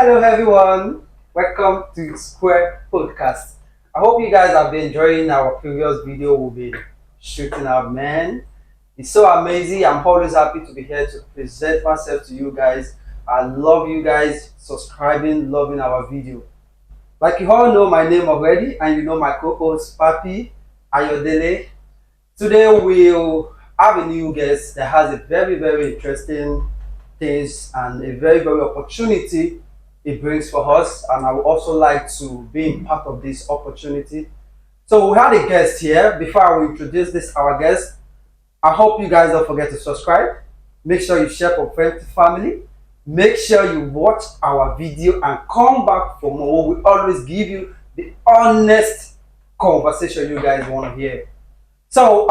Hello everyone, welcome to Square Podcast. I hope you guys have been enjoying our previous video we'll be shooting out, man. It's so amazing. I'm always happy to be here to present myself to you guys. I love you guys subscribing, loving our video. Like you all know my name already, and you know my co-host Papi Ayodele. Today we'll have a new guest that has a very interesting things and a very opportunity it brings for us, and I would also like to be in part of this opportunity. So we had a guest here. Before I will introduce this our guest, I hope you guys don't forget to subscribe. Make sure you share for friends and family. Make sure you watch our video and come back for more. We always give you the honest conversation you guys want to hear. So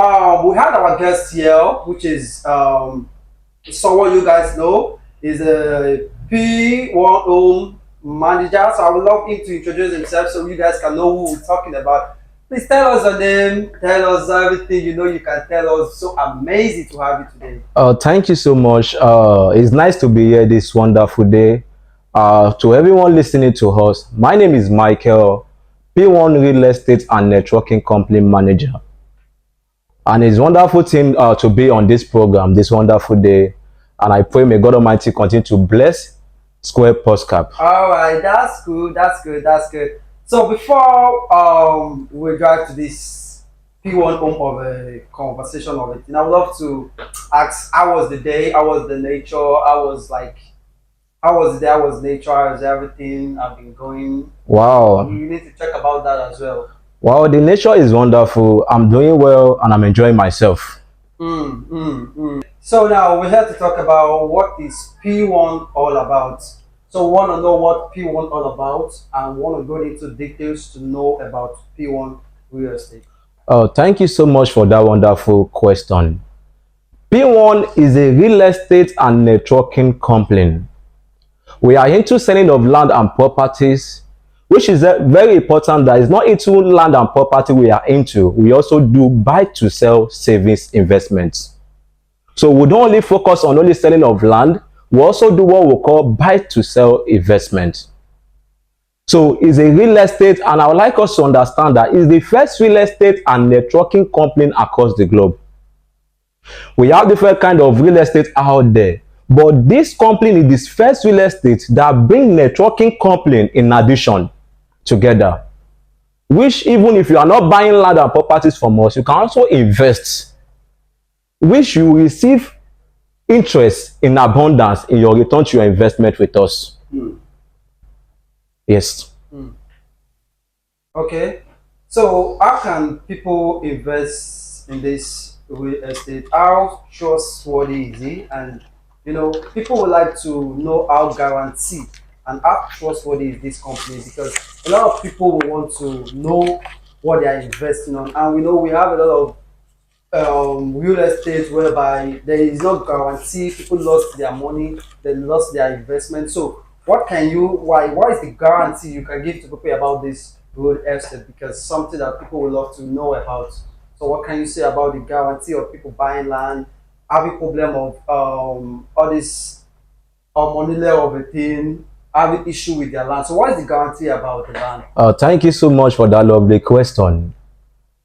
we had our guest here, which is someone you guys know is a P1 home manager. So I would love him to introduce himself so you guys can know who we're talking about. Please tell us your name, tell us everything you know you can tell us. So amazing to have you today. Thank you so much. It's nice to be here this wonderful day. To everyone listening to us, my name is Michael, P1 Real Estate and Networking Company Manager. And it's wonderful thing to be on this program this wonderful day. And I pray may God Almighty continue to bless Square Podcast. All right, that's good. So before we drive to this P1 home of a conversation of it, and I would love to ask, how was the day? How was the nature? How was the day? How was nature? How was everything? I've been going. Wow. You need to check about that as well. Wow, the nature is wonderful. I'm doing well and I'm enjoying myself. So now we're here to talk about what is P1 all about. So we want to know what P1 all about and want to go into details to know about P1 real estate. Thank you so much for that wonderful question. P1 is a real estate and networking company. We are into selling of land and properties, which is very important. That is not into land and property we are into. We also do buy to sell savings investments. So we don't only focus on only selling of land, we also do what we call buy to sell investment. So it's a real estate, and I would like us to understand that it's the first real estate and networking company across the globe. We have different kind of real estate out there, but this company is this first real estate that bring networking company in addition together, which even if you are not buying land and properties from us, you can also invest, which you receive interest in abundance in your return to your investment with us. Yes. Okay, so how can people invest in this real estate? How trustworthy is it? And you know, people would like to know how guaranteed and how trustworthy is this company, because a lot of people will want to know what they are investing on, and we know we have a lot of real estate whereby there is no guarantee. People lost their money, they lost their investment. So what can you why is the guarantee you can give to people about this real estate? Because something that people would love to know about. So what can you say about the guarantee of people buying land, having problem of all this money level of a thing, having issue with their land? So what is the guarantee about the land? Thank you so much for that lovely question.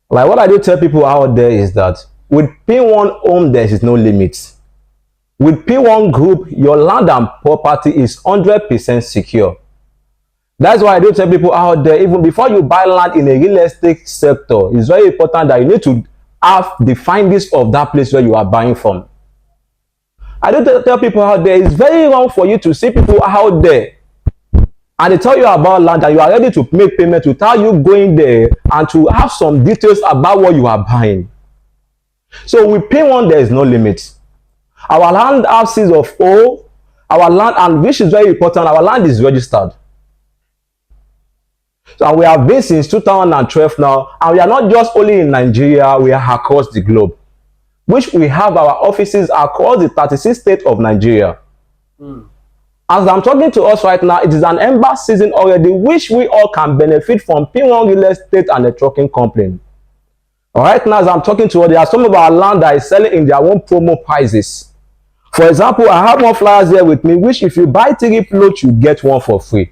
Like what I do tell people out there is that with P1 home there is no limit. With P1 group, your land and property is 100% secure. That's why I do tell people out there, even before you buy land in a real estate sector, it's very important that you need to have the findings of that place where you are buying from. I do tell people out there, it's very wrong for you to see people out there and they tell you about land and you are ready to make payment without you going there and to have some details about what you are buying. So with P1 there is no limit. Our land houses of all, our land, and which is very important, our land is registered. So we have been since 2012 now, and we are not just only in Nigeria, we are across the globe, which we have our offices across the 36 states of Nigeria. As I'm talking to us right now, it is an ember season already, which we all can benefit from P1 Real Estate and Networking Company. Right now, as I'm talking to you, there are some of our land that is selling in their own promo prices. For example, I have one flyers here with me, which if you buy 3 plots, you get one for free.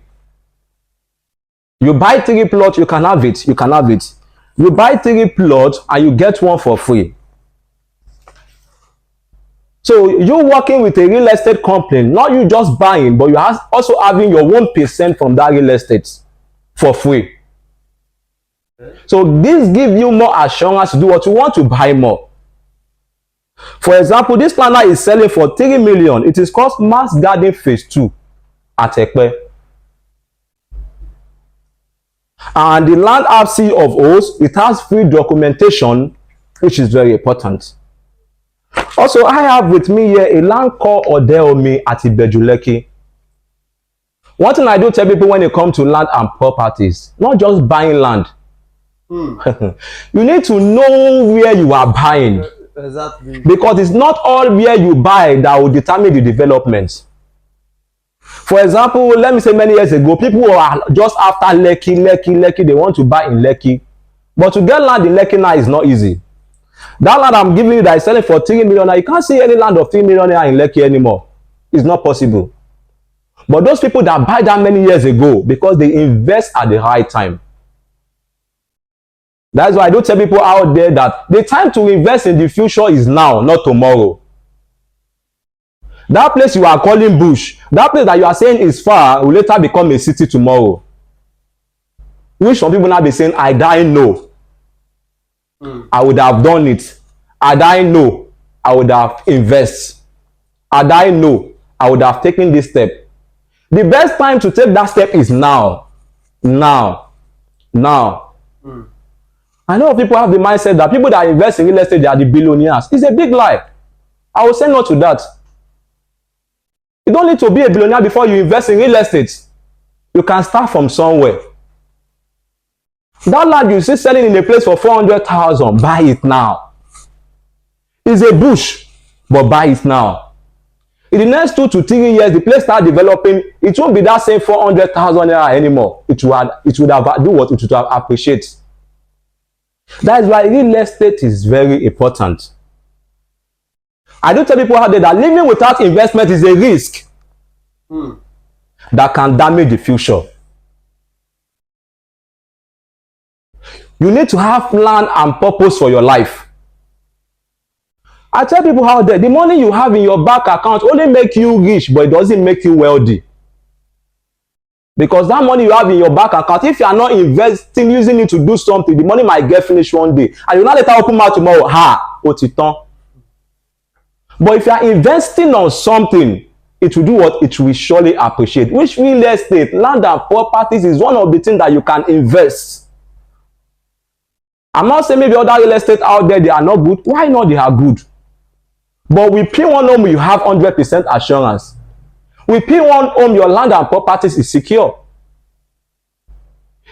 You buy 3 plots, you can have it. You can have it. You buy 3 plots and you get one for free. So you working with a real estate company, not you just buying, but you also having your 1% from that real estate for free. So this gives you more assurance to do what you want to buy more. For example, this planner is selling for 3 million. It is called Mass Garden Phase 2 at Ekpe. And the land FC of O's, it has free documentation, which is very important. Also, I have with me here a land called Odeomi at Ibejuleki. One thing I do tell people when it comes to land and properties, not just buying land. You need to know where you are buying. Exactly. Because it's not all where you buy that will determine the development. For example, let me say many years ago, people were just after Lekki. They want to buy in Lekki. But to get land in Lekki now is not easy. That land I'm giving you that is selling for 3 million now, you can't see any land of 3 million in Lekki anymore. It's not possible. But those people that buy that many years ago, because they invest at the right time. That's why I do tell people out there that the time to invest in the future is now, not tomorrow. That place you are calling bush, that place that you are saying is far, will later become a city tomorrow. Which some people now be saying, I die no. I would have done it. I die no. I would have invested. I die no. I would have taken this step. The best time to take that step is now. Now. I know people have the mindset that people that invest in real estate, they are the billionaires. It's a big lie. I will say no to that. You don't need to be a billionaire before you invest in real estate. You can start from somewhere. That land you see selling in a place for 400,000, buy it now. It's a bush, but buy it now. In the next 2 to 3 years, the place start developing. It won't be that same 400,000 naira anymore. It would have do what it would have appreciate. That is why real estate is very important. I do tell people out there that living without investment is a risk that can damage the future. You need to have plan and purpose for your life. I tell people out there, the money you have in your bank account only make you rich, but it doesn't make you wealthy. Because that money you have in your bank account, if you are not investing, using it to do something, the money might get finished one day. And you not later open out tomorrow, otiton. But if you are investing on something, it will do what? It will surely appreciate. Which real estate, land and properties is one of the things that you can invest. I'm not saying maybe other real estate out there, they are not good. Why not? They are good. But with P1 Home, you have 100% assurance. With P1 Home, your land and properties is secure.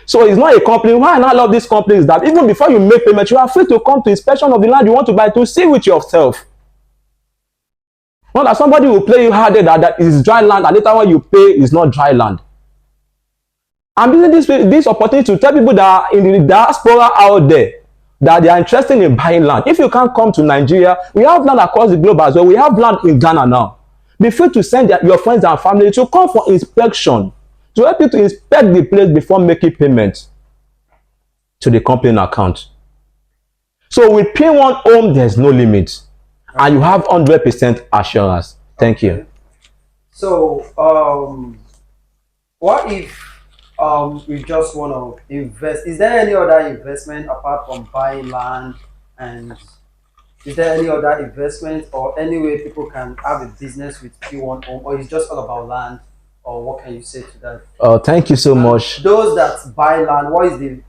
So it's not a company. Why I love this company is that even before you make payment, you are free to come to inspection of the land you want to buy to see with yourself. Not that somebody will play you harder that is dry land and later when you pay is not dry land. I'm using this opportunity to tell people that are in the diaspora out there that they are interested in buying land. If you can't come to Nigeria, we have land across the globe as well. We have land in Ghana now. Be free to send your friends and family to come for inspection, to help you to inspect the place before making payment to the company account. So with P1 Home, there's no limit. And you have 100% assurance. Thank you. So, what if we just want to invest? Is there any other investment apart from buying land? And is there any other investment or any way people can have a business with P1 Home, or is just all about land? Or what can you say to that? Thank you so much. Those that buy land, what is the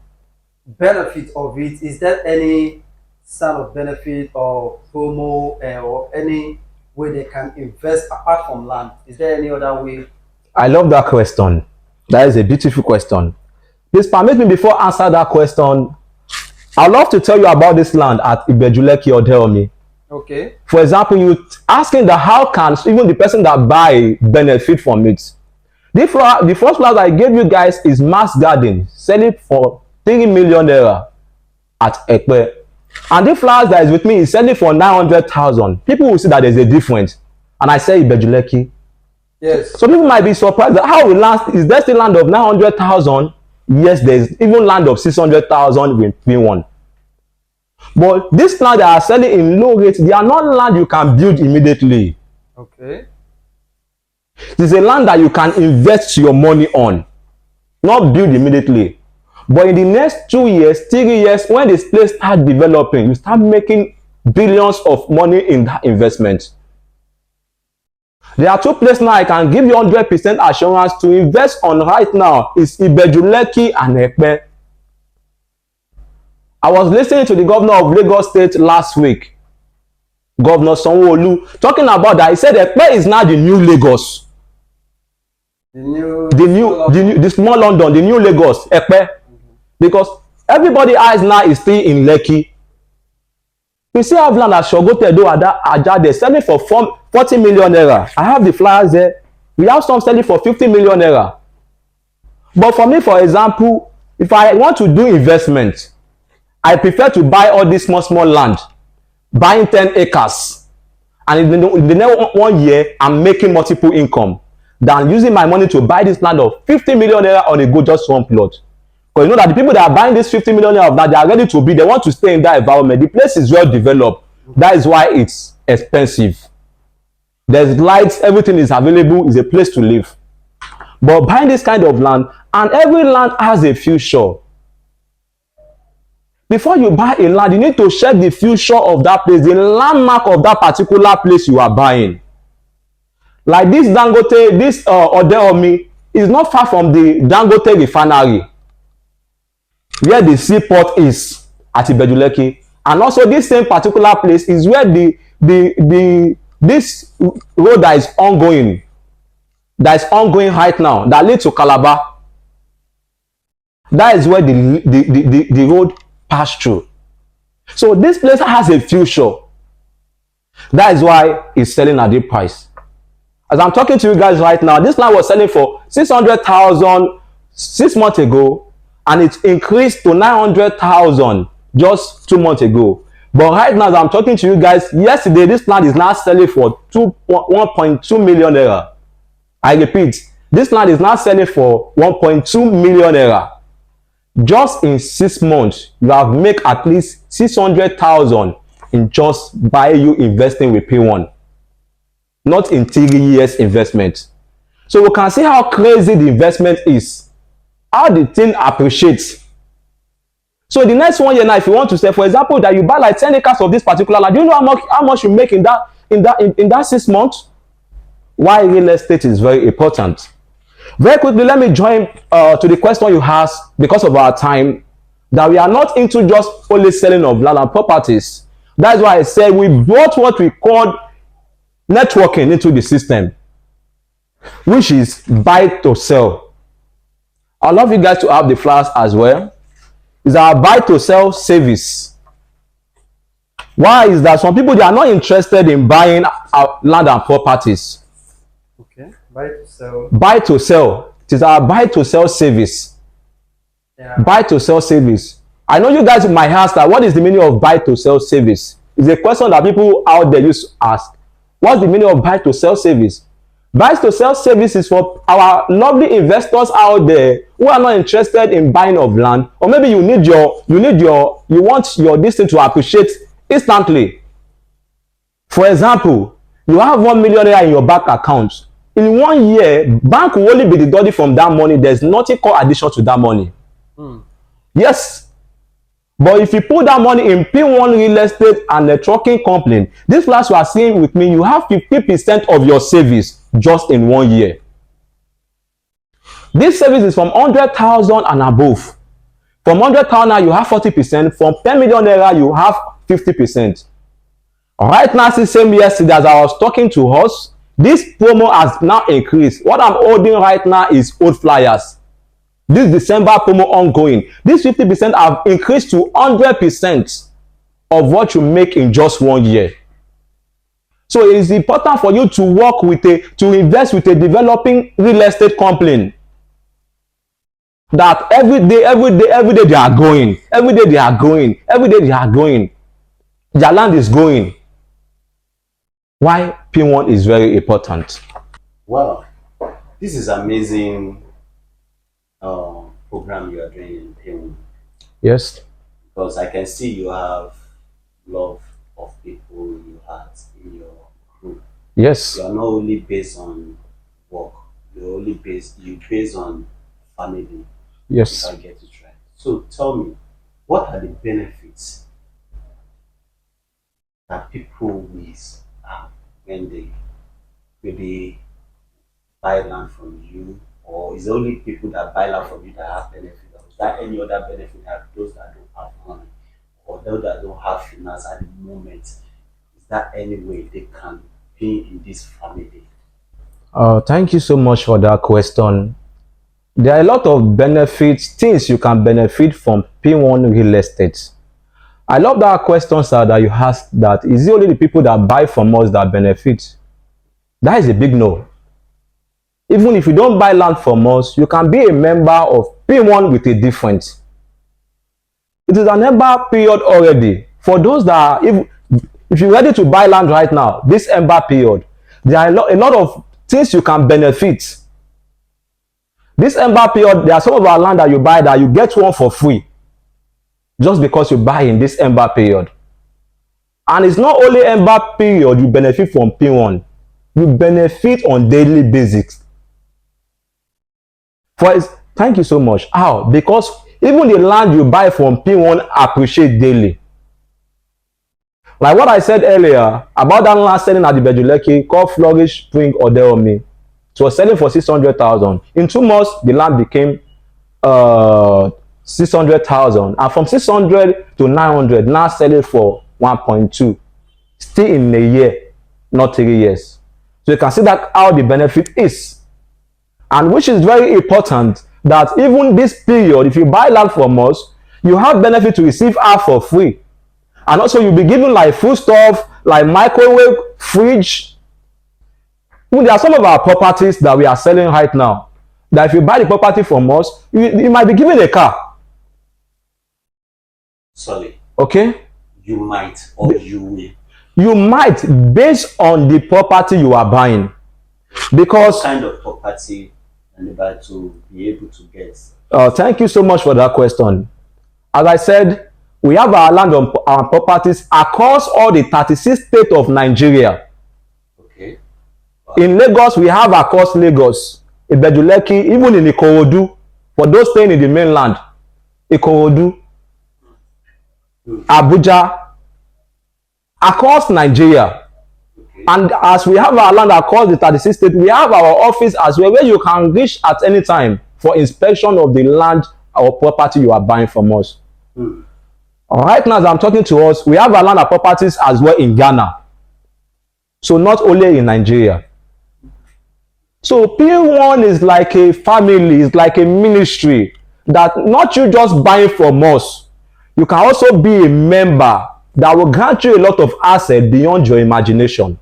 benefit of it? Is there any sort of benefit or promo or any way they can invest apart from land? Is there any other way? I love that question. That is a beautiful question. Please permit me before I answer that question. I'd love to tell you about this land at Ibejuleki Odeomi. Okay. For example, you asking that how can even the person that buy benefit from it? The first flower I gave you guys is Mass Garden, selling for 3 million naira at Ekpe. And the flowers that is with me is selling for 900,000. People will see that there's a difference. and I say Ibejuleki. Yes. So people might be surprised that how we land, is there still land of 900,000? Yes, there's even land of 600,000 with P1. But this land they are selling in low rates, they are not land you can build immediately. Okay. It is a land that you can invest your money on, not build immediately. But in the next 2 years, 3 years, when this place start developing, you start making billions of money in that investment. There are two places now I can give you 100% assurance to invest on right now. Is Ibejuleki and Ekpe. I was listening to the governor of Lagos State last week, Governor Sanwo-Olu, talking about that. He said Ekpe is now the new Lagos. The small London, the new Lagos, Ekpe. Because everybody eyes now is still in Lekki. You see how land at Sogotedo Ajah, they're selling for 40 million naira. I have the flyers there. We have some selling for 50 million naira. But for me, for example, if I want to do investment, I prefer to buy all this small land, buying 10 acres, and in the next 1 year, I'm making multiple income than using my money to buy this land of 50 million naira on a go just one plot. Because you know that the people that are buying this 50 million naira of that, they are ready to be, they want to stay in that environment. The place is well developed. That is why it's expensive. There's lights, everything is available, is a place to live. But buying this kind of land, and every land has a future. Before you buy a land, you need to check the future of that place, the landmark of that particular place you are buying. Like this Dangote, this Odeomi is not far from the Dangote refinery, where the seaport is at Ibejuleki. And also this same particular place is where this road that is ongoing right now, that leads to Calabar. That is where the road passed through. So this place has a future. That is why it's selling at the price. As I'm talking to you guys right now, this land was selling for 600,000 6 months ago, and it increased to 900,000 just 2 months ago. But right now, as I'm talking to you guys, yesterday this land is now selling for 1.2 million naira. I repeat, this land is now selling for 1.2 million naira. Just in 6 months, you have made at least 600,000 in just by you investing with P1, not in 3 years investment. So we can see how crazy the investment is, how the thing appreciates. So the next 1 year now, if you want to say, for example, that you buy like 10 acres of this particular land, do you know how much you make in that 6 months? Why real estate is very important. Very quickly, let me join to the question you asked, because of our time, that we are not into just only selling of land and properties. That's why I said we brought what we call networking into the system, which is buy to sell. I'd love you guys to have the flyers as well. It's our buy to sell service. Why is that? Some people, they are not interested in buying land and properties. Okay, buy to sell. Buy to sell. It is our buy to sell service. Yeah. Buy to sell service. I know you guys might ask that, what is the meaning of buy to sell service? It's a question that people out there used to ask. What's the meaning of buy to sell service? Buy to sell service is for our lovely investors out there who are not interested in buying of land, or maybe you want your this thing to appreciate instantly. For example, you have 1 million naira in your bank account. In 1 year, bank will only be deducted from that money. There's nothing called addition to that money. Yes. But if you put that money in P1 real estate and networking company, this flash you are seeing with me, you have 50% of your savings just in 1 year. This service is from 100,000 and above. From 100,000 naira, you have 40%. From 10 million naira, you have 50%. Right now, since same yesterday as I was talking to us, this promo has now increased. What I'm holding right now is old flyers. This December promo ongoing. This 50% have increased to 100% of what you make in just 1 year. So it is important for you to invest with a developing real estate company that every day they are going. Every day they are going. Their land is going. Why? P1 is very important. Wow, this is amazing program you are doing in Pwan, Yes. because I can see you have love of people you have in your group. Yes. You are not only based on work, you based on family. If Yes. I get it right. So tell me, what are the benefits that people will have when they maybe buy land from you, or is it only people that buy land from you that have benefit? Or is there any other benefit that those that don't have money or those that don't have finance at the moment? Is there any way they can be in this family? Thank you so much for that question. There are a lot of benefits, things you can benefit from P1 real estate. I love that question, sir, that you asked that is it only the people that buy from us that benefit? That is a big no. Even if you don't buy land from us, you can be a member of P1 with a difference. It is an ember period already. For those that are, if you're ready to buy land right now, this ember period, there are a lot of things you can benefit. This ember period, there are some of our land that you buy that you get one for free just because you buy in this ember period. And it's not only ember period you benefit from P1, you benefit on daily basis. Thank you so much. How? Because even the land you buy from P1 appreciate daily. Like what I said earlier about that land selling at the Bejuleki called Flourish Spring Odeomi. It was selling for 600,000. In 2 months, the land became 600,000, and from 600 to 900, now selling for 1.2. Still in a year, not 3 years. So you can see that how the benefit is, and which is very important that even this period, if you buy land from us, you have benefit to receive half for free, and also you'll be given like food stuff, like microwave, fridge. There are some of our properties that we are selling right now that if you buy the property from us, you might be given a car. Sorry. Okay? You might or you will. You might, based on the property you are buying. Because what kind of property and about to be able to get? Thank you so much for that question. As I said, we have our land on our properties across all the 36 states of Nigeria. Okay. Wow. In Lagos, we have across Lagos, Ibejuleki, even in Ikorodu, for those staying in the mainland, Ikorodu, Abuja, across Nigeria. Okay. And as we have our land across the 36 states, we have our office as well, where you can reach at any time for inspection of the land or property you are buying from us. Right now, as I'm talking to us, we have our land and properties as well in Ghana. So not only in Nigeria. So P1 is like a family, it's like a ministry that not you just buying from us. You can also be a member that will grant you a lot of assets beyond your imagination.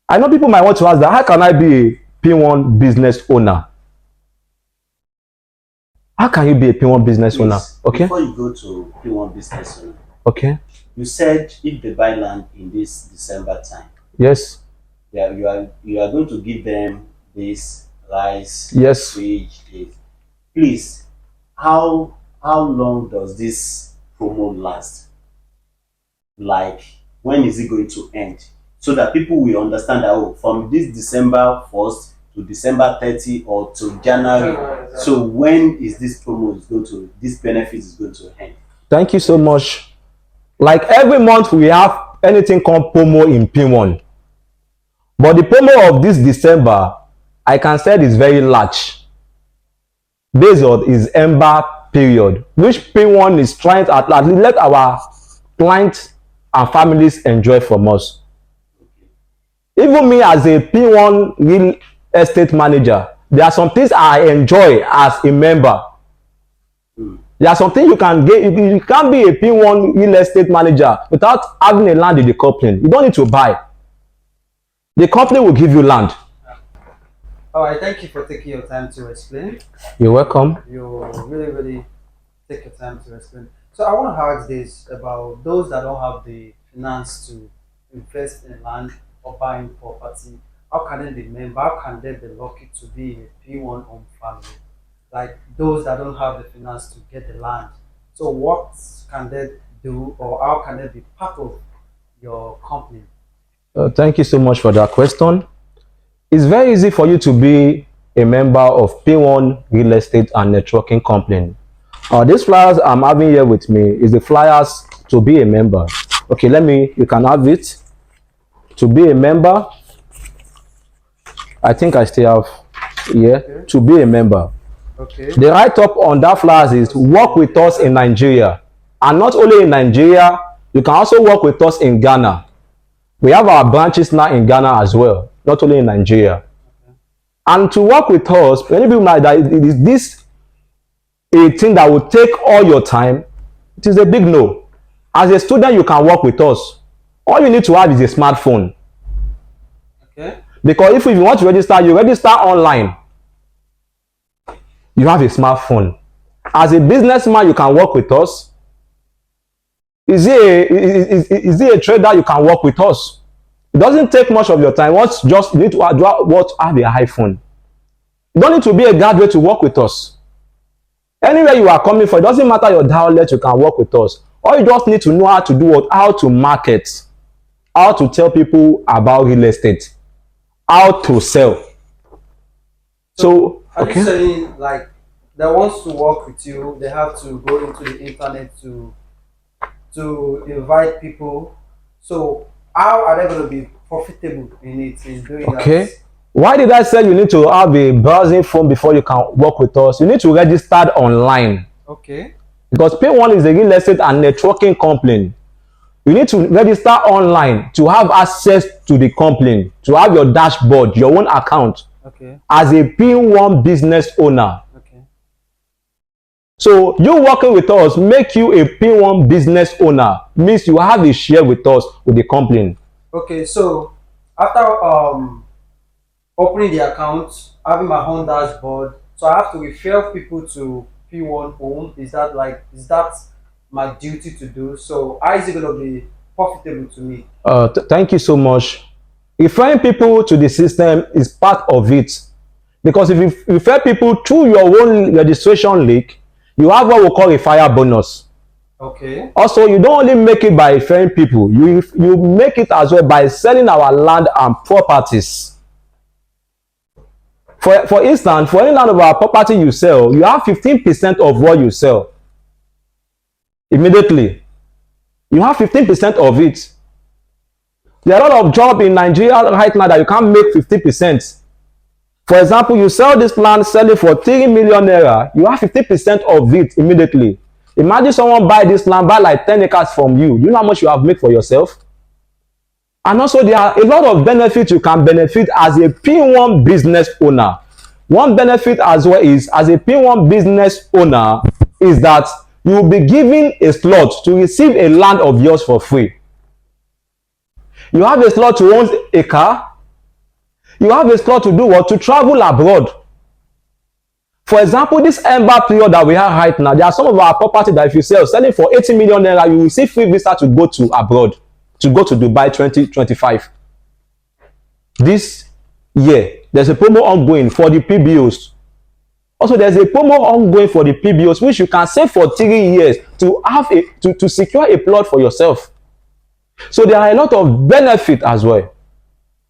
I know people might want to ask that, how can I be a P1 business owner? How can you be a P1 business owner? Okay. Before you go to P1 business owner, okay. You said if they buy land in this December time, yes, yeah, you are going to give them this rice, yes, wage, this. Please, how long does this promo last? Like, when is it going to end? So that people will understand that, oh, from this December 1st to December 30 or to January. So when is this promo this benefit is going to end? Thank you so much. Like every month we have anything called promo in P1. But the promo of this December, I can say is very large. Based on its ember period, which P1 is trying to at least let our clients and families enjoy from us. Even me as a P1 real estate manager, there are some things I enjoy as a member. There are some things you can get. You can't be a P1 real estate manager without having a land in the company. You don't need to buy. The company will give you land. All right, thank you for taking your time to explain. You're welcome. You really take your time to explain. So I want to ask this about those that don't have the finance to, invest in land or buying property, how can they be member? How can they be lucky to be a P1 home family? Like those that don't have the finance to get the land. So what can they do, or how can they be part of your company? Thank you so much for that question. It's very easy for you to be a member of P1 Real Estate and Networking Company. These flyers I'm having here with me is the flyers to be a member. Okay, you can have it. To be a member, I think I still have here. Okay. To be a member. Okay. The write-up on that flyers is work with us in Nigeria. And not only in Nigeria, you can also work with us in Ghana. We have our branches now in Ghana as well, not only in Nigeria. Okay. And to work with us, many people might that is this a thing that will take all your time? It is a big no. As a student, you can work with us. All you need to have is a smartphone. Okay. Because if you want to register, you register online. You have a smartphone. As a businessman, you can work with us. Is it a trader? You can work with us. It doesn't take much of your time. You need to have an iPhone. You don't need to be a graduate to work with us. Anywhere you are coming from, it doesn't matter your dialect, you can work with us. All you just need to know how to do how to market, how to tell people about real estate, how to sell. So are you saying like that wants to work with you, they have to go into the internet to invite people? So how are they going to be profitable in doing that? Okay. Why did I say you need to have a browsing phone before you can work with us? You need to register online. Okay. Because P1 is a real estate and networking company. You need to register online to have access to the company, to have your dashboard, your own account. Okay. As a P1 business owner. Okay. So you working with us make you a P1 business owner, means you have a share with us with the company. Okay, so after opening the account, having my own dashboard, so I have to refer people to P1 home. Is that my duty to do? So how is it going to be profitable to me? Thank you so much. Referring people to the system is part of it, because if you refer people through your own registration link, you have what we call a fire bonus. Okay. Also, you don't only make it by referring people, you make it as well by selling our land and properties. For instance, for any land of our property you sell, you have 15% of what you sell. Immediately, you have 15% of it. There are a lot of jobs in Nigeria right now that you can't make 50%. For example, you sell this land, sell it for 3 million naira, you have 50% of it immediately. Imagine someone buy this land, buy like 10 acres from you. You know how much you have made for yourself? And also, there are a lot of benefits you can benefit as a P1 business owner. One benefit as well is, as a P1 business owner, is that you will be given a slot to receive a land of yours for free. You have a slot to own a car. You have a slot to do what? To travel abroad. For example, this ember period that we have right now, there are some of our property that if you sell, selling for 80 million naira, you will receive free visa to go to abroad, to go to Dubai 2025. This year, there's a promo ongoing for the PBOs. Also, there's a promo ongoing for the PBOs, which you can save for 3 years to have to secure a plot for yourself. So there are a lot of benefit as well.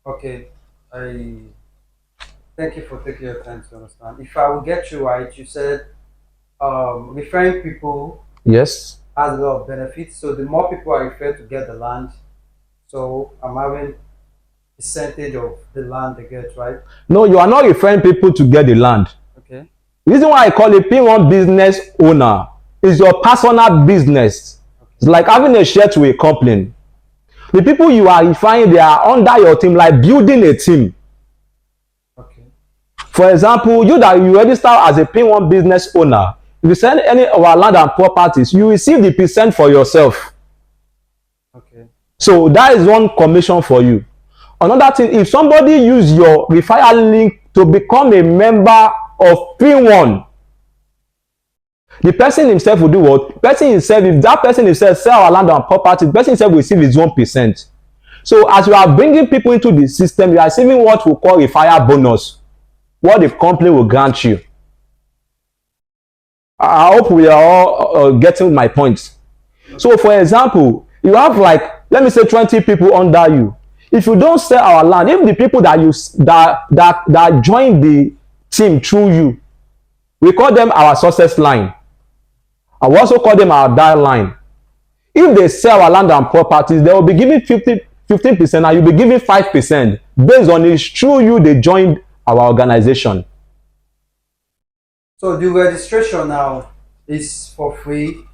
Okay, I thank you for taking your time to understand. If I will get you right, you said referring people, yes, has a lot of benefits. So the more people I refer to get the land, so I'm having percentage of the land they get, right? No, you are not referring people to get the land. Okay. The reason why I call it P1 business owner is your personal business. Okay. It's like having a share to a company. The people you are referring, they are under your team, like building a team. Okay. For example, you register as a P1 business owner, if you sell any of our land and properties, you receive the percent for yourself. Okay. So that is one commission for you. Another thing, if somebody use your referral link to become a member of P1, the person himself will do what? If that person himself sell our land and property, the person himself will receive his 1%. So as you are bringing people into the system, you are receiving what we call a fire bonus, what the company will grant you. I hope we are all getting my point. So for example, you have like, let me say 20 people under you. If you don't sell our land, if the people that join the team through you, we call them our success line. I will also call them our die line. If they sell our land and properties, they will be giving 15% and you'll be giving 5% based on it's through you they joined our organization. So the registration now is for free.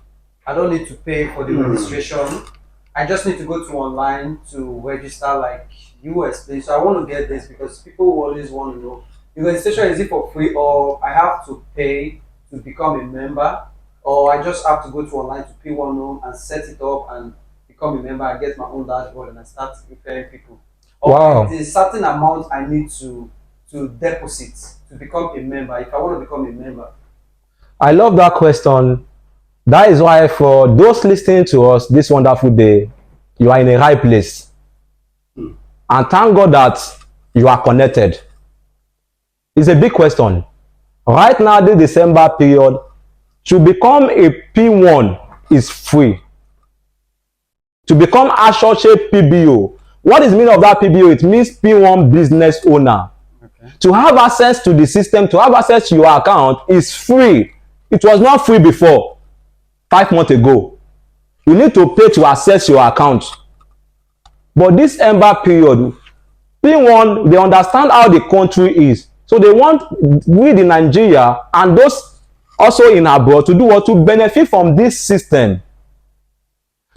I don't need to pay for the registration. I just need to go to online to register like you explained. So I want to get this because people always want to know the registration, is it for free or I have to pay to become a member, or I just have to go to online to pay one home and set it up and become a member and get my own dashboard and I start referring people. Or Wow. there's a certain amount I need to deposit to become a member if I want to become a member. I love that question. That is why for those listening to us this wonderful day, you are in a right place. And thank God that you are connected. It's a big question. Right now, this December period, to become a P1 is free. To become associate PBO, what is the meaning of that PBO? It means P1 business owner. Okay. To have access to the system, to have access to your account is free. It was not free before, 5 months ago. You need to pay to access your account. But this ember period, P1, they understand how the country is. So they want we in Nigeria and those also in abroad to do what? To benefit from this system.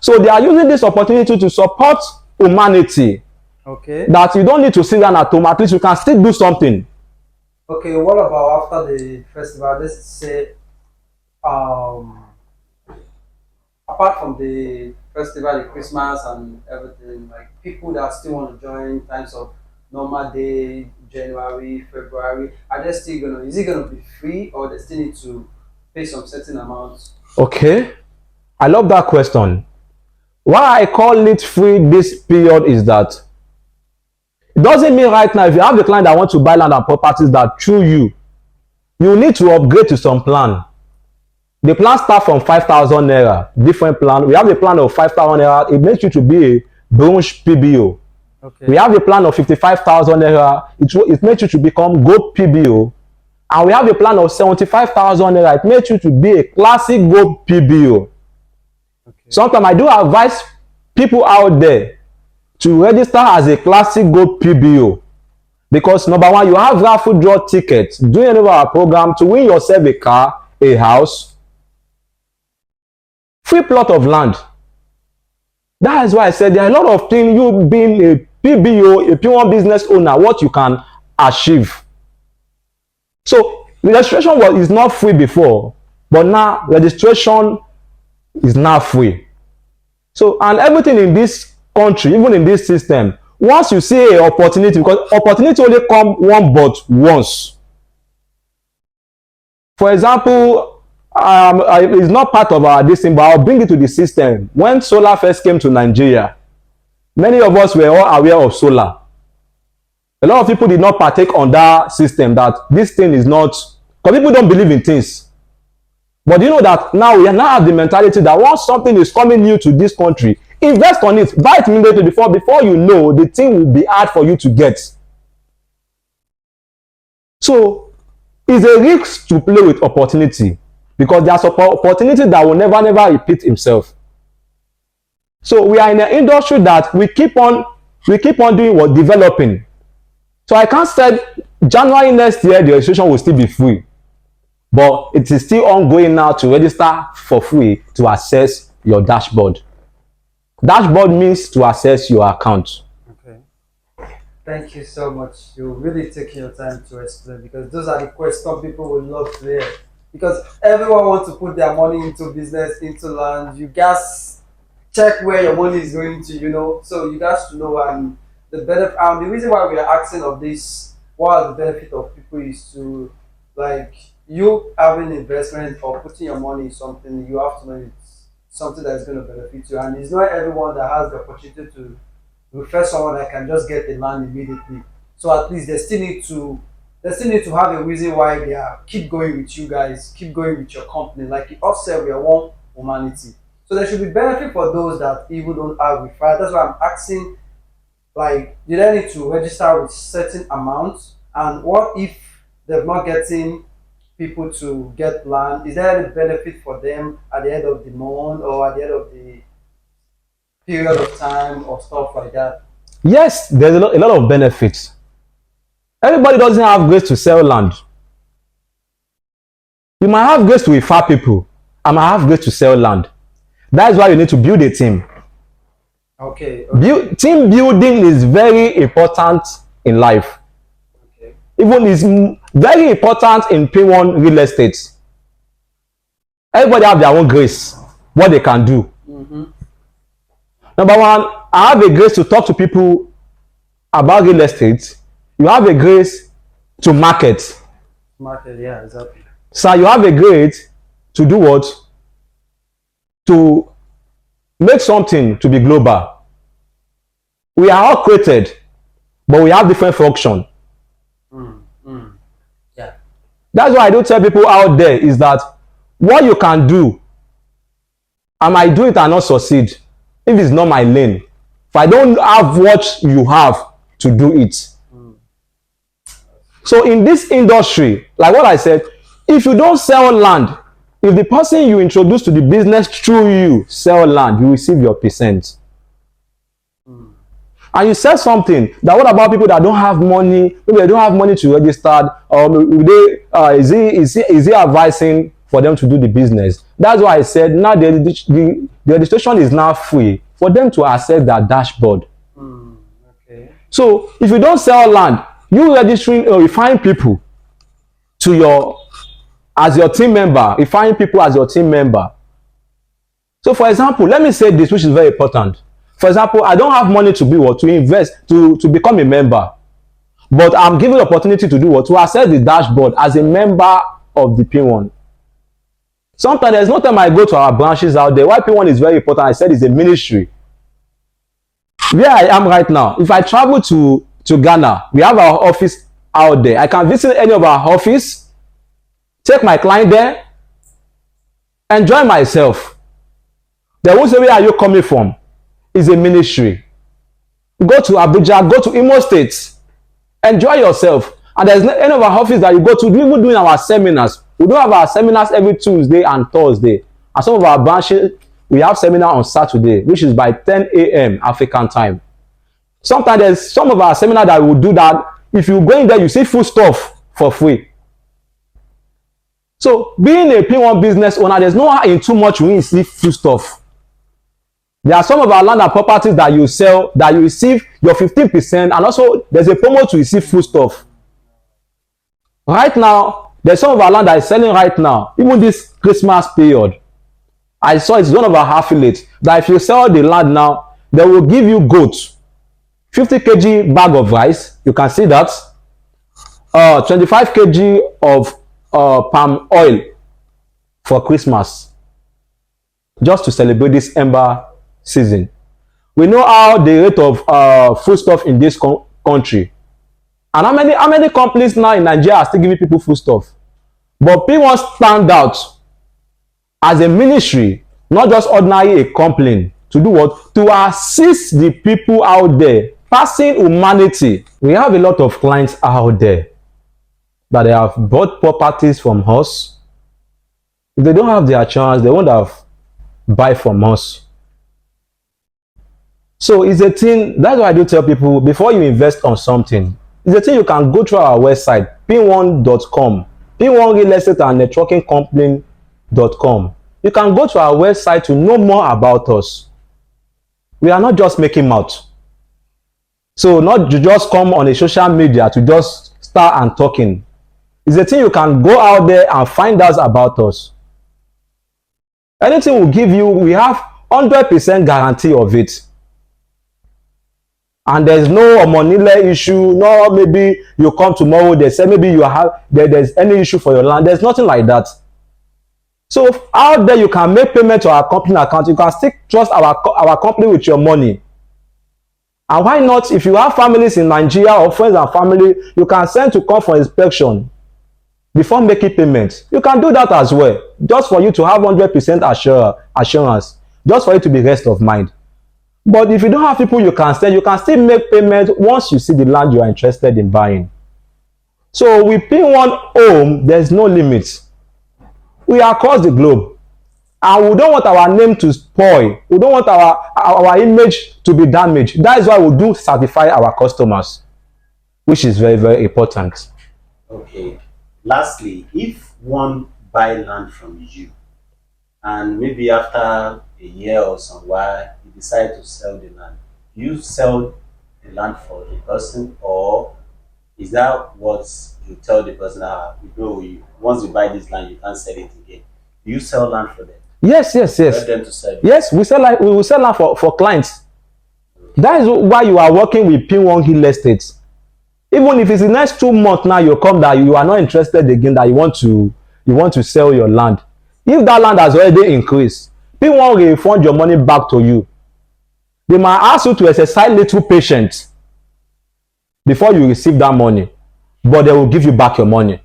So they are using this opportunity to support humanity. Okay. That you don't need to sit down at home. At least you can still do something. Okay, what about after the festival? Let's say, apart from the festival, the Christmas and everything, like people that still want to join times of normal day, January, February, are they still gonna? Is it gonna be free or they still need to pay some certain amount? Okay, I love that question. Why I call it free this period is that it doesn't mean right now if you have the client that want to buy land and properties that through you need to upgrade to some plan. The plan start from 5,000 naira, different plan. We have the plan of 5,000 naira. It makes you to be a bronze PBO. Okay. We have the plan of 55,000 naira. It makes you to become gold PBO. And we have the plan of 75,000 naira. It makes you to be a classic gold PBO. Okay. Sometimes I do advise people out there to register as a classic gold PBO. Because number one, you have raffle draw tickets during any of our program to win yourself a car, a house, free plot of land. That is why I said there are a lot of things you being a PBO, a P1 business owner, what you can achieve. So registration is not free before, but now registration is now free. So, and everything in this country, even in this system, once you see an opportunity, because opportunity only come one but once. For example, it's not part of our this thing, but I'll bring it to the system. When solar first came to Nigeria, many of us were all aware of solar. A lot of people did not partake on that system, that this thing is not, because people don't believe in things. But you know that now we now have the mentality that once something is coming new to this country, invest on it, buy it immediately before you know the thing will be hard for you to get. So it's a risk to play with opportunity, because there's opportunity that will never repeat himself. So we are in an industry that we keep on doing what? Developing. So I can't say January next year the registration will still be free, but it is still ongoing now to register for free to access your dashboard. Dashboard means to access your account. Okay. Thank you so much. You really taking your time to explain, because those are the questions people would love to hear. Because everyone wants to put their money into business, into land. You guys check where your money is going to, you know. So you guys to know the benefit. The reason why we are asking of this, what are the benefit of people, is to, like, you having investment or putting your money in something, you have to know it's something that is going to benefit you. And it's not everyone that has the opportunity to refer someone that can just get the land immediately. So at least they still need to have a reason why they are keep going with you guys, keep going with your company. Like you offset, we are one humanity. So there should be benefit for those that even don't have referral. That's why I'm asking, like, do they need to register with certain amounts? And what if they're not getting people to get land? Is there any benefit for them at the end of the month or at the end of the period of time or stuff like that? Yes, there's a lot of benefits. Everybody doesn't have grace to sell land. You might have grace to refer people. I might have grace to sell land. That's why you need to build a team. Okay. Team building is very important in life. Okay. Even is very important in P1 real estate. Everybody have their own grace, what they can do. Mm-hmm. Number one, I have a grace to talk to people about real estate. You have a grace to market. Market, yeah, exactly. So you have a grace to do what? To make something to be global. We are all created, but we have different function. Yeah. That's why I do tell people out there is that what you can do, I might do it and not succeed if it's not my lane. If I don't have what you have to do it. So in this industry, like what I said, if you don't sell land, if the person you introduce to the business through you sell land, you receive your percent. And you said something that what about people that don't have money? Maybe they don't have money to register, or is he advising for them to do the business? That's why I said now the registration is now free for them to access their dashboard. Okay. So if you don't sell land, you registering or referring people to your as your team member, referring people as your team member. So for example, let me say this, which is very important. For example, I don't have money to be what to invest to become a member, but I'm given the opportunity to do what to access the dashboard as a member of the P1. Sometimes there's no time I go to our branches out there. Why P1 is very important, I said, it's a ministry. Where I am right now, if I travel to Ghana, we have our office out there. I can visit any of our office, take my client there, enjoy myself. They won't say, where are you coming from? It's a ministry. Go to Abuja, go to Imo State, enjoy yourself. And there's any of our office that you go to, even doing our seminars. We do have our seminars every Tuesday and Thursday. And some of our branches, we have seminar on Saturday, which is by 10 a.m. African time. Sometimes there's some of our seminar that will do that. If you go in there, you see food stuff for free. So being a P1 business owner, there's no in too much when you see food stuff. There are some of our land and properties that you sell that you receive your 15%, and also there's a promo to receive food stuff. Right now, there's some of our land that is selling right now, even this Christmas period. I saw it's one of our affiliates that if you sell the land now, they will give you goat, 50 kg bag of rice. You can see that. 25 kg of palm oil for Christmas, just to celebrate this Ember season. We know how the rate of foodstuff in this country, and how many companies now in Nigeria are still giving people foodstuff. But P1 stand out as a ministry, not just ordinary a company, to do what? To assist the people out there, passing humanity. We have a lot of clients out there that they have bought properties from us. If they don't have their chance, they won't have buy from us. So it's a thing. That's why I do tell people, before you invest on something, it's a thing you can go through our website, p1.com, P1 Real Estate and Networking Company.com. You can go to our website to know more about us. We are not just making mouth. So not to just come on a social media to just start and talking. It's a thing you can go out there and find out about us. Anything we'll give you, we have 100% guarantee of it. And there's no money issue. No, maybe you come tomorrow, they say maybe you have there's any issue for your land. There's nothing like that. So out there you can make payment to our company account. You can still trust our company with your money. And why not, if you have families in Nigeria or friends and family, you can send to come for inspection before making payments. You can do that as well, just for you to have 100% assurance, just for you to be rest of mind. But if you don't have people you can still make payment once you see the land you are interested in buying. So with P1 home, there's no limit. We are across the globe, and we don't want our name to spoil. We don't want our image to be damaged. That is why we do certify our customers, which is very, very important. Okay. Lastly, if one buy land from you, and maybe after a year or some while, you decide to sell the land, you sell the land for the person, or is that what you tell the person? Once you buy this land, you can't sell it again. Do you sell land for them? Yes. Let them to sell it. Yes, we will sell land for clients. That is why you are working with P1 Real Estate. Even if it's the next 2 months now, you come that you are not interested again, that you want to sell your land. If that land has already increased, P1 will refund your money back to you. They might ask you to exercise little patience before you receive that money, but they will give you back your money,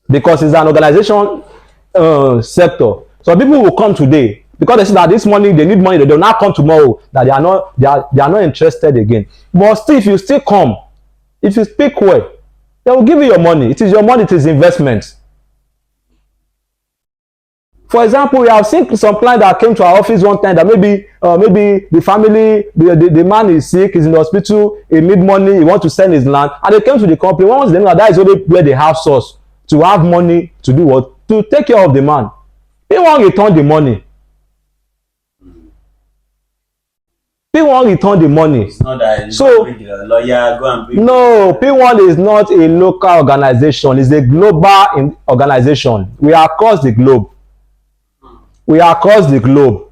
because it's an organization sector. So people will come today because they see that this money, they need money, they will not come tomorrow, that they are not interested again. But still, if you still come, if you speak well, they will give you your money. It is your money, it is investment. For example, we have seen some clients that came to our office one time that maybe the family, the man is sick, he's in the hospital, he need money, he want to sell his land, and they came to the company. Once they know that is only where they have source to have money to do what? To take care of the man. They won't return the money. P1 return the money. It's not that so bring a lawyer, go and bring. No, P1 is not a local organization. It's a global organization. We are across the globe. We are across the globe.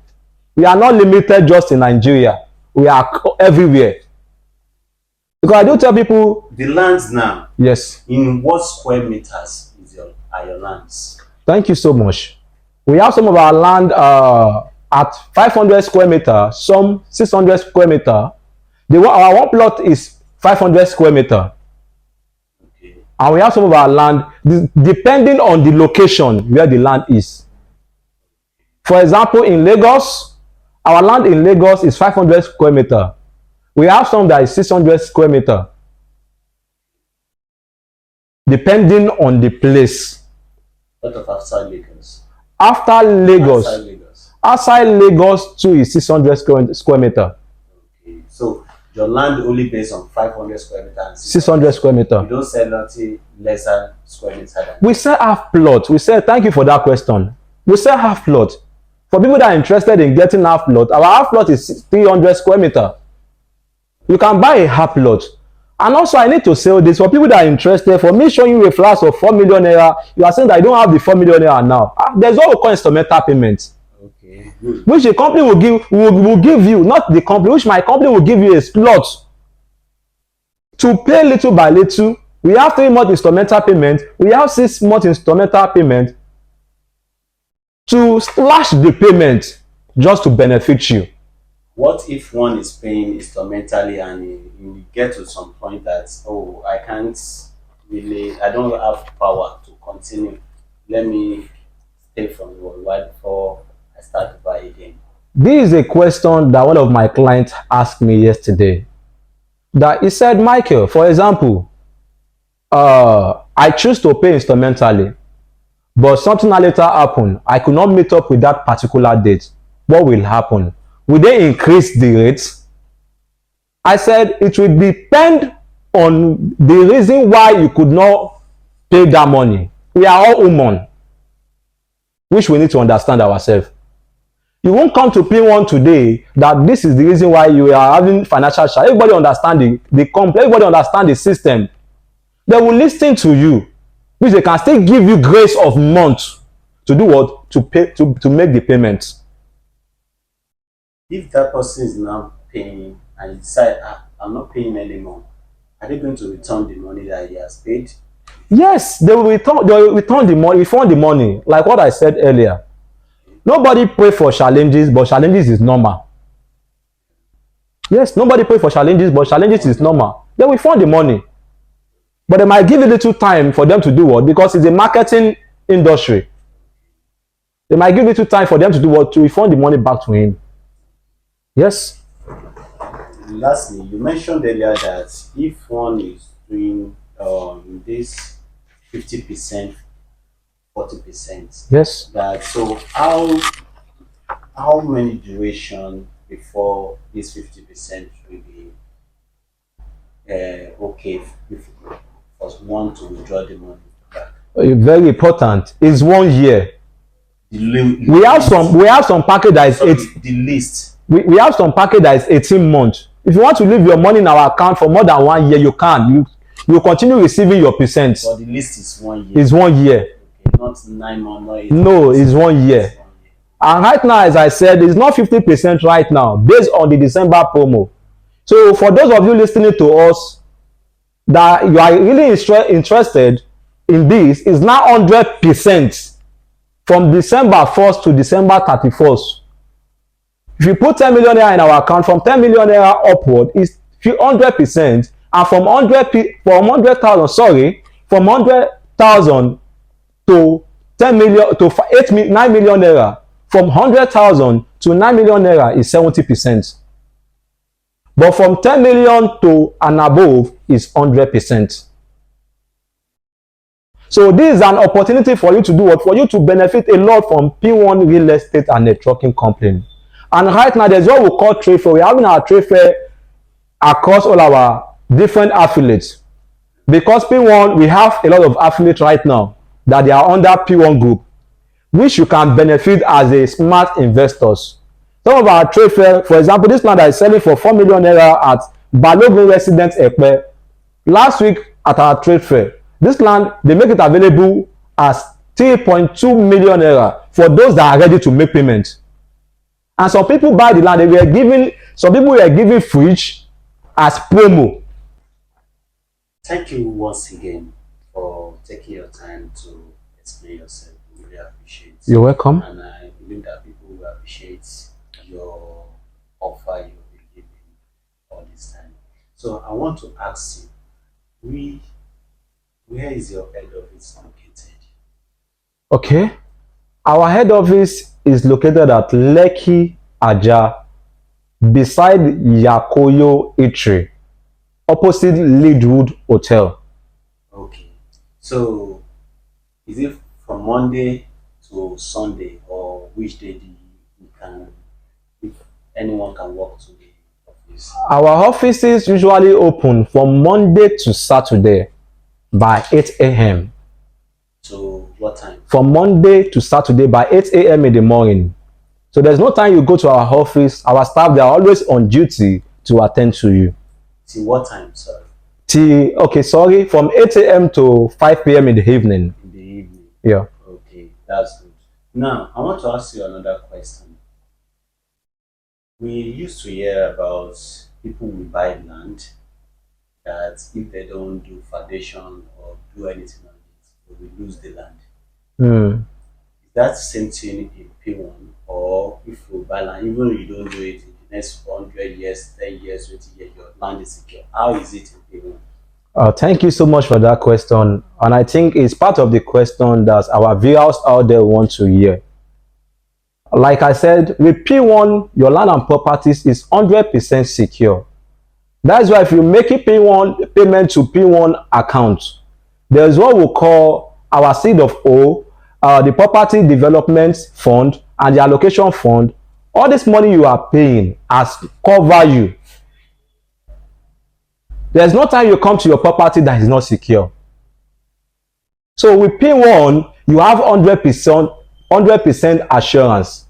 We are not limited just in Nigeria. We are everywhere. Because I do tell people, the lands now. Yes. In what square meters are your lands? Thank you so much. We have some of our land at 500 square meter, some 600 square meter. Our one plot is 500 square meter. Okay. And we have some of our land, depending on the location where the land is. For example, in Lagos, our land in Lagos is 500 square meter. We have some that is 600 square meter. Depending on the place. What of outside Lagos? Outside Lagos too is 600 square meter. Okay. So your land only based on 500 square meter and 600 square meter. You don't sell nothing lesser square meter than we sell half plot. We sell, thank you for that question. We sell half plot. For people that are interested in getting half plot, our half plot is 300 square meter. You can buy a half plot. And also, I need to sell this for people that are interested. For me showing you a flash of 4 million naira, you are saying that I don't have the 4 million naira now. There's what we call instrumental payment. Okay, good. Which the company will give you, not the company, which my company will give you a slot to pay little by little. We have 3 month instrumental payment. We have 6 month instrumental payment to slash the payment just to benefit you. What if one is paying instrumentally and you get to some point that, oh, I don't have power to continue. Let me stay from worldwide before I start to buy again. This is a question that one of my clients asked me yesterday. That he said, Michael, for example, I choose to pay instrumentally, but something later happened. I could not meet up with that particular date. What will happen? Will they increase the rates? I said it will depend on the reason why you could not pay that money. We are all human, which we need to understand ourselves. You won't come to P1 today that this is the reason why you are having financial challenge. Everybody understand the company, everybody understand the system. They will listen to you, which they can still give you grace of months to do what? To pay, to make the payments. If that person is now paying and you decide, I'm not paying anymore, are they going to return the money that he has paid? Yes, they will return the money, refund the money, like what I said earlier. Nobody pray for challenges, but challenges is normal. Yes, nobody pray for challenges, but challenges is normal. They will find the money. But they might give a little time for them to do what? Because it's a marketing industry. They might give little time for them to do what? To refund the money back to him. Yes. Lastly, you mentioned earlier that if one is doing this 50%, 40%, Yes. that so how many duration before this 50% will be okay if for one to withdraw the money back? Very important. It's 1 year. We have some package that is the list. We have some package that is 18 months. If you want to leave your money in our account for more than 1 year, you can. You continue receiving your percent. But the list is 1 year. It's 1 year. Okay, not 9 months, not 8 No, months. it's 1 year. And right now, as I said, it's not 50% right now, based on the December promo. So for those of you listening to us that you are really interested in this, it's now 100% from December 1st to December 31st. If you put 10 million naira in our account, from 10 million naira upward is 100%, and from 100,000 to 10 million to 9 million naira, from 100,000 to 9 million naira is 70%. But from 10 million to and above is 100%. So this is an opportunity for you to do what? For you to benefit a lot from P1 Real Estate and Networking Company. And right now, there's what we call trade fair. We're having our trade fair across all our different affiliates. Because P1, we have a lot of affiliates right now that they are under P1 group, which you can benefit as a smart investors. Some of our trade fair, for example, this land that is selling for 4 million naira at Balogun Residence Ekpe. Last week at our trade fair, this land, they make it available as 3.2 million naira for those that are ready to make payment. And some people buy the land, some people were giving fridge as promo. Thank you once again for taking your time to explain yourself. We really appreciate it. You're welcome. And I believe that people will appreciate your offer you've been giving all this time. So I want to ask you, where is your head office located? Okay. Our head office is located at Lekki, Aja, beside Yakoyo Eatery, opposite Leadwood Hotel. Okay. So is it from Monday to Sunday, or which day if anyone can walk to the office? Our offices usually open from Monday to Saturday by 8 a.m. So what time? From Monday to Saturday by 8 a.m. in the morning. So there's no time you go to our office. Our staff, they are always on duty to attend to you. Till what time, sir? From 8 a.m. to 5 p.m. in the evening. In the evening. Yeah. Okay, that's good. Now, I want to ask you another question. We used to hear about people who buy land that if they don't do foundation or do anything on it, they will lose the land. Is that same thing in P1, or if you buy land, even if you don't do it in the next 100 years, 10 years, 20 years, your land is secure? How is it in P1? Thank you so much for that question. And I think it's part of the question that our viewers out there want to hear. Like I said, with P1, your land and properties is 100% secure. That's why if you make a P1 payment to P1 account, there's what we call our seed of O, the property development fund and the allocation fund. All this money you are paying has cover you. There's no time you come to your property that is not secure. So with P1, you have 100% assurance.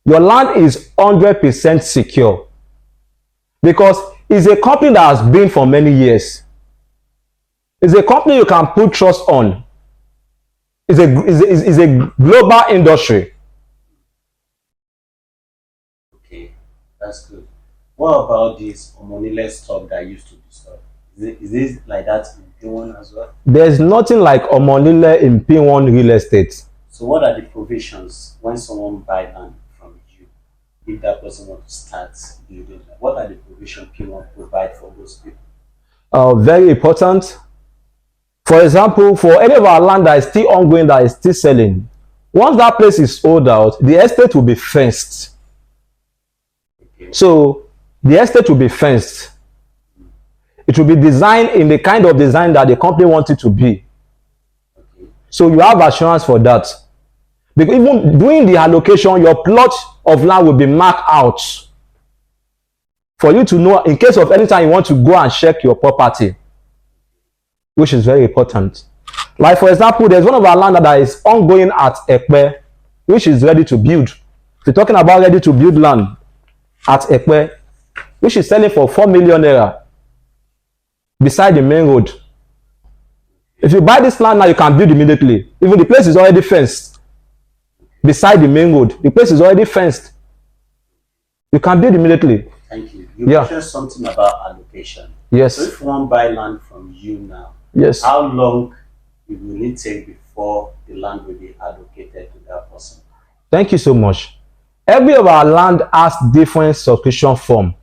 Your land is 100% secure because it's a company that has been for many years. It's a company you can put trust on. It's a global industry. Okay, that's good. What about this Omonile stock that used to be stock? Is this like that in P1 as well? There's nothing like Omonile in P1 real estate. So what are the provisions when someone buys land from you? if that person wants to start building? What are the provision P1 provide for those people? Very important. For example, for any of our land that is still ongoing, that is still selling, once that place is sold out, the estate will be fenced. Okay. So the estate will be fenced. It will be designed in the kind of design that the company wants it to be. Okay. So you have assurance for that. Because even during the allocation, your plot of land will be marked out for you to know in case of any time you want to go and check your property, which is very important. Like for example, there's one of our land that is ongoing at Ekpe, which is ready to build. If you're talking about ready to build land at Ekpe, which is selling for 4 million naira beside the main road. If you buy this land now, you can build immediately. Even the place is already fenced beside the main road. The place is already fenced. You can build immediately. Thank you. You Yeah. mentioned something about allocation. Yes. So if one buy land from you now, Yes. how long will it take before the land will be allocated to that person? Thank you so much. Every of our land has different subscription form,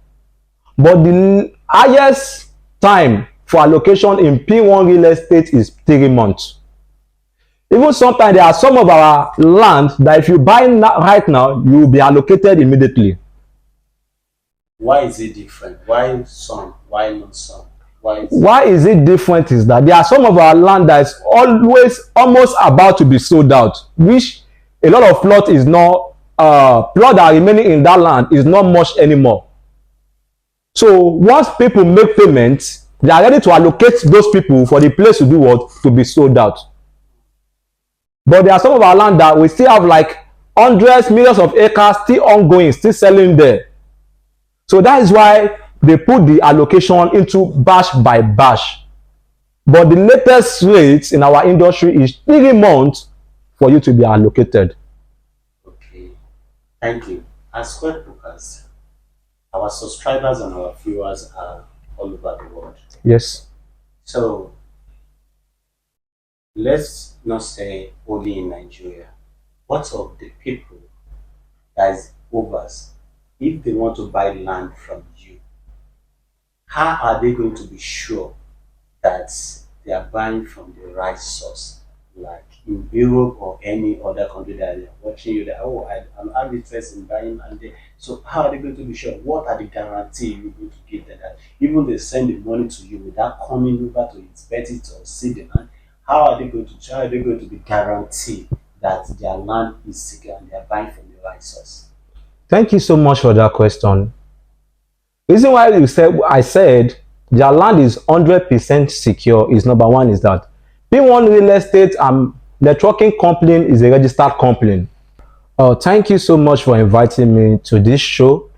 but the highest time for allocation in P1 real estate is 3 months. Even sometimes there are some of our land that if you buy right now, you will be allocated immediately. Why is it different? Why some? Why not some? Why is it different is that there are some of our land that is always almost about to be sold out, which a lot of plot is not plot that are remaining in that land is not much anymore. So once people make payments, they are ready to allocate those people for the place to do what? To be sold out. But there are some of our land that we still have like hundreds, millions of acres still ongoing, still selling there. So that is why they put the allocation into batch by batch. But the latest rates in our industry is 3 months for you to be allocated. Okay, thank you. As Square Brokers, our subscribers and our viewers are all over the world. Yes. So let's not say only in Nigeria. What of the people that is overs? If they want to buy land from you, how are they going to be sure that they are buying from the right source? Like in Europe or any other country that they are watching you, that oh, I'm interested in buying land there. So how are they going to be sure? What are the guarantee you're going to give them that even they send the money to you without coming over to inspect it or see the land? How are they going to be guaranteed that their land is secure and they are buying from the right source? Thank you so much for that question. Reason why I said their land is 100% secure is number one is that P1 Real Estate and Networking Company is a registered company. Thank you so much for inviting me to this show.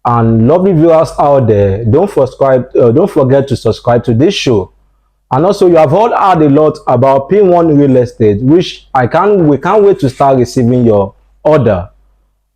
And lovely viewers out there, don't forget to subscribe to this show. And also, you have all heard a lot about P1 Real Estate, which we can't wait to start receiving your order.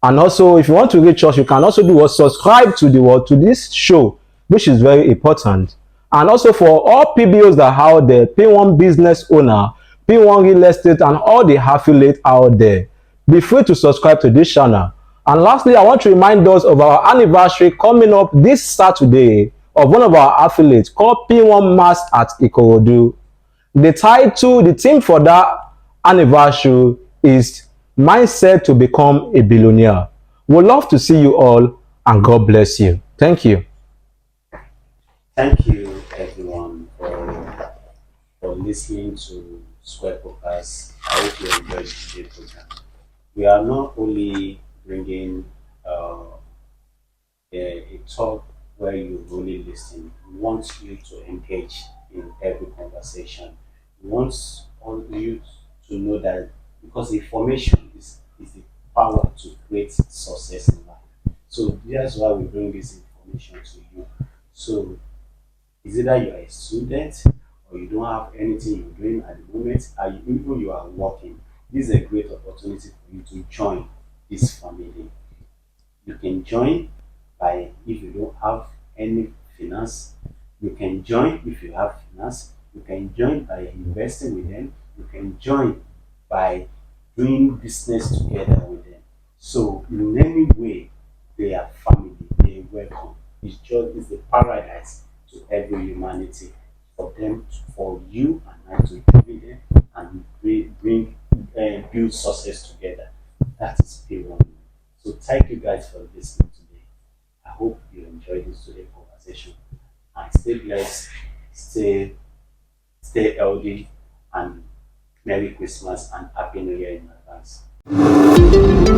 And also, if you want to reach us, you can also do what? Subscribe to to this show, which is very important. And also for all PBOs that are out there, P1 business owner, P1 real estate, and all the affiliates out there, be free to subscribe to this channel. And lastly, I want to remind us of our anniversary coming up this Saturday of one of our affiliates called P1 Mass at Ikorodu. The theme for that anniversary is Mindset to Become a Billionaire. We'd love to see you all, and God bless you. Thank you. Thank you, everyone, for listening to Square Brokers. I hope you enjoyed today's program. We are not only bringing a talk where you really listen. We want you to engage in every conversation. We want all you to know that because information is the power to create success in life. So that's why we bring this information to you. So is either you are a student or you don't have anything you're doing at the moment, and even you are working. This is a great opportunity for you to join this family. You can join by if you don't have any finance. You can join if you have finance. You can join by investing with them. You can join by doing business together with them. So in any way they are family, they welcome. It's a paradise to every humanity for them, for you and I to live in and bring build success together. That is P1. So thank you guys for listening today. I hope you enjoyed this today conversation. And stay blessed, stay healthy, and Merry Christmas and Happy New Year in advance.